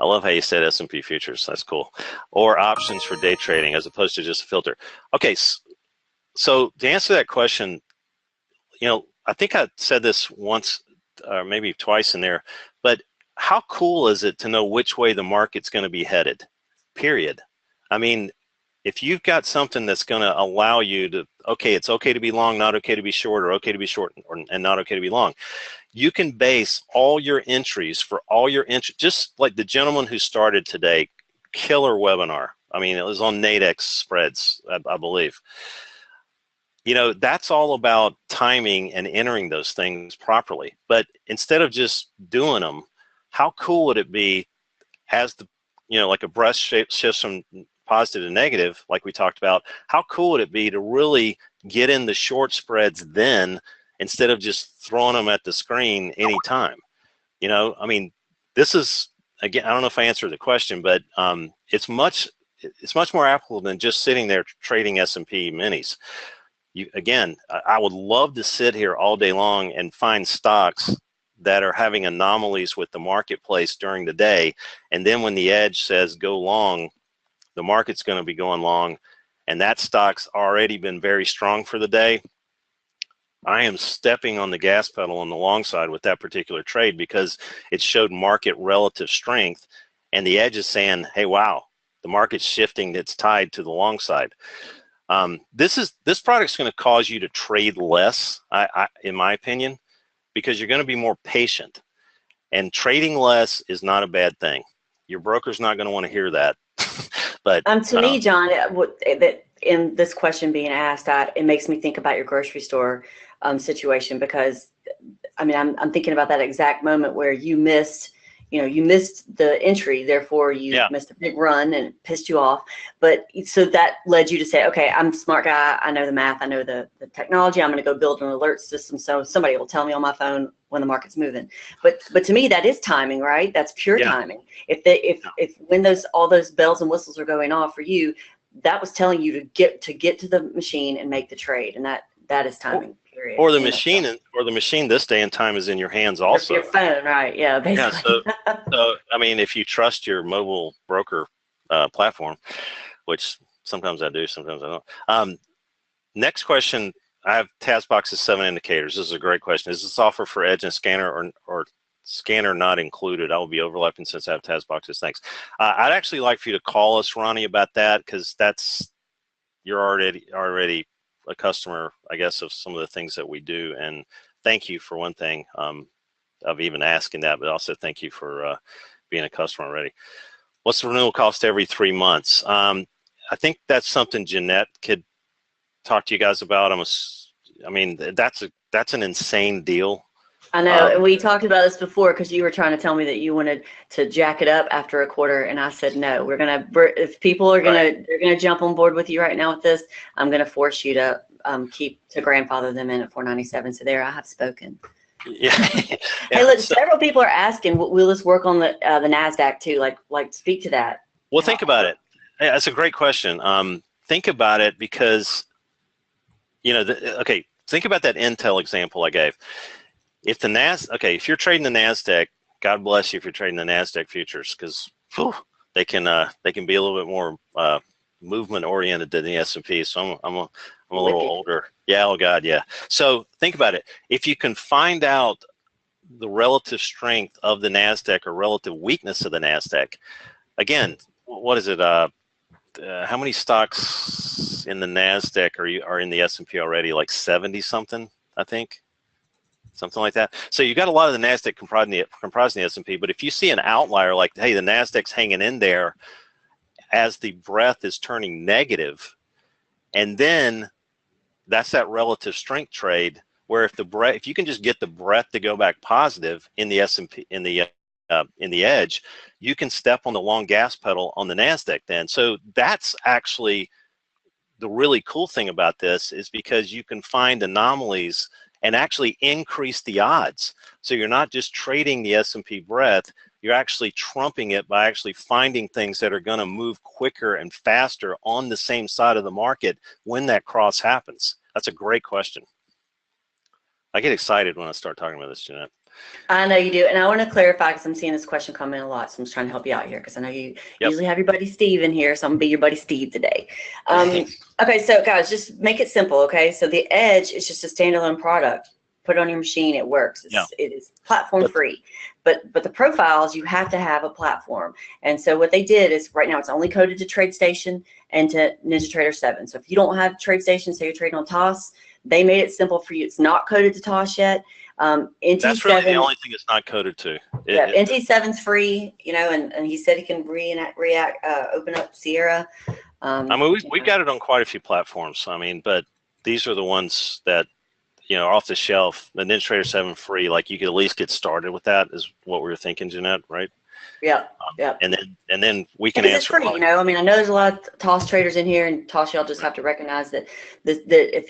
I love how you said S&P futures. That's cool. Or options for day trading as opposed to just a filter. Okay. So to answer that question, I think I said this once or maybe twice in there, but how cool is it to know which way the market's going to be headed, period? I mean, if you've got something that's going to allow you to, okay, it's okay to be long, not okay to be short, or okay to be short and not okay to be long, you can base all your entries for all your entries, just like the gentleman who started today, killer webinar. I mean, it was on Nadex spreads, I believe. You know, that's all about timing and entering those things properly. But instead of just doing them, how cool would it be as the, you know, like a breast shifts from positive to negative, like we talked about, how cool would it be to really get in the short spreads then, instead of just throwing them at the screen anytime? You know, I mean, this is, again, I don't know if I answered the question, but it's much more applicable than just sitting there trading S&P minis. Again, I would love to sit here all day long and find stocks that are having anomalies with the marketplace during the day, and then when the edge says go long, the market's going to be going long, and that stock's already been very strong for the day. I am stepping on the gas pedal on the long side with that particular trade because it showed market relative strength, and the edge is saying, hey, wow, the market's shifting its tide to the long side. This product's going to cause you to trade less, in my opinion, because you're going to be more patient, and trading less is not a bad thing. Your broker's not going to want to hear that. But to me, John, that in this question being asked, it makes me think about your grocery store situation, because I mean, I'm thinking about that exact moment where you missed the entry, therefore you missed a big run and it pissed you off. But so that led you to say, okay, I'm a smart guy, I know the math, I know the technology, I'm going to go build an alert system so somebody will tell me on my phone when the market's moving. But to me, that is timing, right? That's pure timing. If when all those bells and whistles are going off for you, that was telling you to get to the machine and make the trade, and that is timing. Period. Or the machine this day and time is in your hands also. Your phone, right? Yeah, basically. Yeah, so I mean, if you trust your mobile broker platform, which sometimes I do, sometimes I don't. Next question, I have TASBox's 7 indicators. This is a great question. Is this offer for Edge and Scanner or Scanner not included? I will be overlapping since I have TASBoxes. Thanks. I'd actually like for you to call us, Ronnie, about that, because you're already a customer, I guess, of some of the things that we do. And thank you for one thing of even asking that, but also thank you for being a customer already. What's the renewal cost every 3 months? I think that's something Jeanette could talk to you guys about. I mean, that's an insane deal. I know, and we talked about this before, because you were trying to tell me that you wanted to jack it up after a quarter, and I said no. If people are they're gonna jump on board with you right now with this, I'm gonna force you to grandfather them in at $4.97. So there, I have spoken. Yeah. Hey, look, several people are asking, will this work on the NASDAQ too? Like speak to that. Well, think about it. That's a great question. Think about it, because think about that Intel example I gave. If if you're trading the NASDAQ, God bless you if you're trading the NASDAQ futures, because they can be a little bit more movement oriented than the S&P. So I'm a little older. Yeah. Oh God. Yeah. So think about it. If you can find out the relative strength of the NASDAQ or relative weakness of the NASDAQ, again, what is it? How many stocks in the NASDAQ are in the S&P already? Like 70 something, I think. Something like that. So you got a lot of the NASDAQ comprising the S&P, but if you see an outlier like, hey, the NASDAQ's hanging in there as the breadth is turning negative, and then that's that relative strength trade where if you can just get the breadth to go back positive in the S&P, in the edge, you can step on the long gas pedal on the NASDAQ then. So that's actually the really cool thing about this, is because you can find anomalies and actually increase the odds. So you're not just trading the S&P breadth, you're actually trumping it by actually finding things that are going to move quicker and faster on the same side of the market when that cross happens. That's a great question. I get excited when I start talking about this, Jeanette. I know you do. And I want to clarify, because I'm seeing this question come in a lot. So I'm just trying to help you out here, because I know you usually have your buddy Steve in here. So I'm going to be your buddy Steve today. Okay, so guys, just make it simple, okay? So the Edge is just a standalone product. put it on your machine, it works. Yeah. It is platform free. But the profiles, you have to have a platform. And so what they did is right now it's only coded to TradeStation and to NinjaTrader 7. So if you don't have TradeStation, say you're trading on TOS, they made it simple for you. It's not coded to TOS yet. NT7, that's really the only thing it's not coded to. NT7's free, you know, and he said he can open up Sierra. I mean, we've got it on quite a few platforms. I mean, but these are the ones that, you know, off the shelf. The NinjaTrader 7 free, like you could at least get started with that, is what we were thinking, Jeanette, right? Yeah, yeah. And then we can answer. It's free, you know. I mean, I know there's a lot of TOS traders in here, and TOS, y'all just have to recognize that if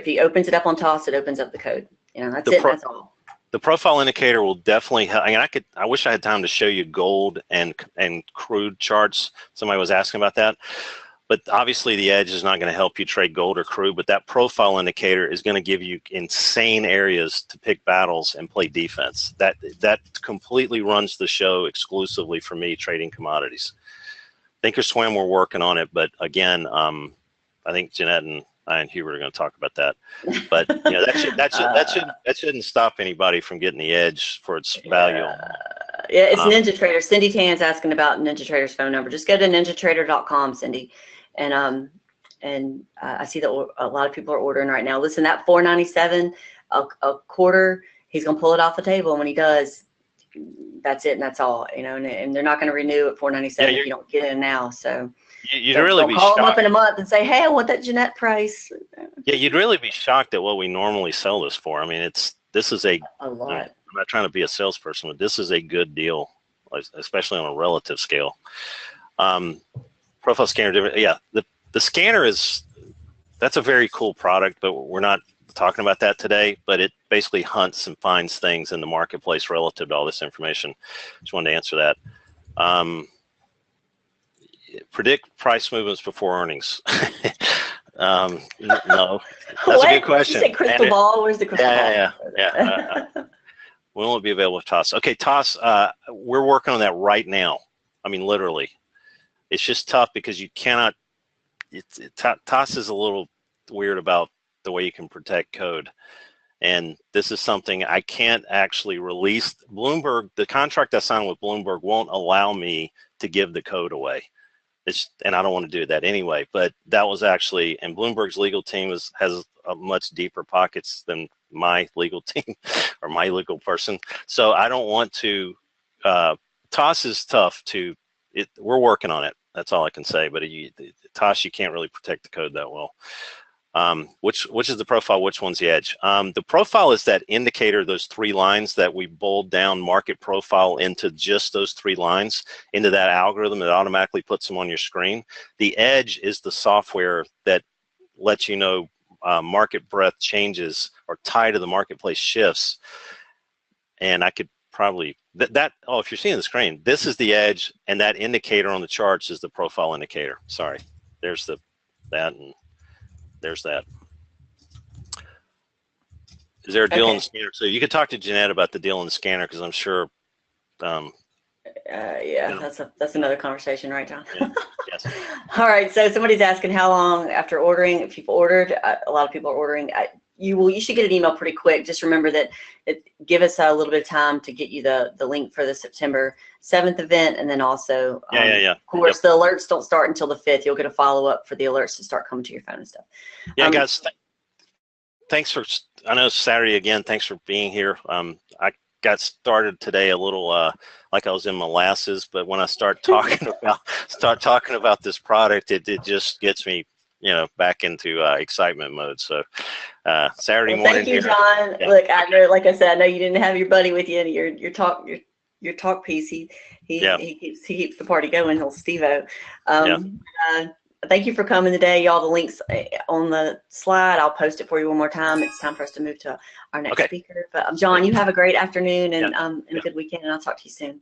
he opens it up on TOS, it opens up the code. You know, that's it. That's all. The profile indicator will definitely help. I mean, I wish I had time to show you gold and crude charts. Somebody was asking about that. But obviously the edge is not going to help you trade gold or crude, but that profile indicator is going to give you insane areas to pick battles and play defense. That completely runs the show exclusively for me trading commodities. Thinkorswim, we're working on it, but again, I think Jeanette and I and Hubert are going to talk about that. But you know, that shouldn't stop anybody from getting the edge for its value. Yeah, it's NinjaTrader. Cindy Tan's asking about NinjaTrader's phone number. Just go to ninjatrader.com, Cindy, and I see that a lot of people are ordering right now. Listen, that $4.97 a quarter, he's gonna pull it off the table, and when he does, that's it and that's all. You know, and they're not gonna renew at $4.97 if you don't get in now. So you'd really be call shocked. them up in a month and say, hey, I want that Jeanette price. Yeah, you'd really be shocked at what we normally sell this for. I mean, this is a lot. I'm not trying to be a salesperson, but this is a good deal, especially on a relative scale. Profile scanner, yeah, the scanner that's a very cool product, but we're not talking about that today. But it basically hunts and finds things in the marketplace relative to all this information. Just wanted to answer that. Predict price movements before earnings. No, that's a good question. Did you say crystal ball? Where's the crystal ball? Yeah. We won't be available with TOS. Okay, TOS, we're working on that right now. I mean, literally. It's just tough because you cannot, TOS is a little weird about the way you can protect code. And this is something I can't actually release. Bloomberg, the contract I signed with Bloomberg won't allow me to give the code away. And I don't want to do that anyway, but that was actually, and Bloomberg's legal team has a much deeper pockets than my legal team or my legal person. So I don't want to, TOS is tough we're working on it. That's all I can say, but TOS, you can't really protect the code that well. Which is the profile, which one's the edge? The profile is that indicator, those 3 lines that we bold down market profile into just those 3 lines into that algorithm that automatically puts them on your screen. The edge is the software that lets you know market breadth changes or tie to the marketplace shifts. And I could probably, if you're seeing the screen, this is the edge, and that indicator on the charts is the profile indicator. Sorry, there's that, and there's that. Is there a deal in the scanner? So you could talk to Jeanette about the deal in the scanner, because I'm sure. Yeah, that's another conversation, right, John? Yeah. Yes. All right. So somebody's asking how long after ordering. If you've ordered, a lot of people are ordering. You should get an email pretty quick. Just remember that give us a little bit of time to get you the link for the September 7th event, and then also, of course, the alerts don't start until the 5th. You'll get a follow up for the alerts to start coming to your phone and stuff. Yeah, guys. Thanks for. I know it's Saturday again. Thanks for being here. I got started today a little like I was in molasses, but when I start talking about this product, it just gets me, back into excitement mode. So Saturday morning. Thank you, John. Yeah. Look, I know, like I said, I know you didn't have your buddy with you, and your talk piece. He keeps the party going. He'll Steve-O. Thank you for coming today, y'all. The links on the slide. I'll post it for you one more time. It's time for us to move to our next speaker. But John, you have a great afternoon and a good weekend, and I'll talk to you soon.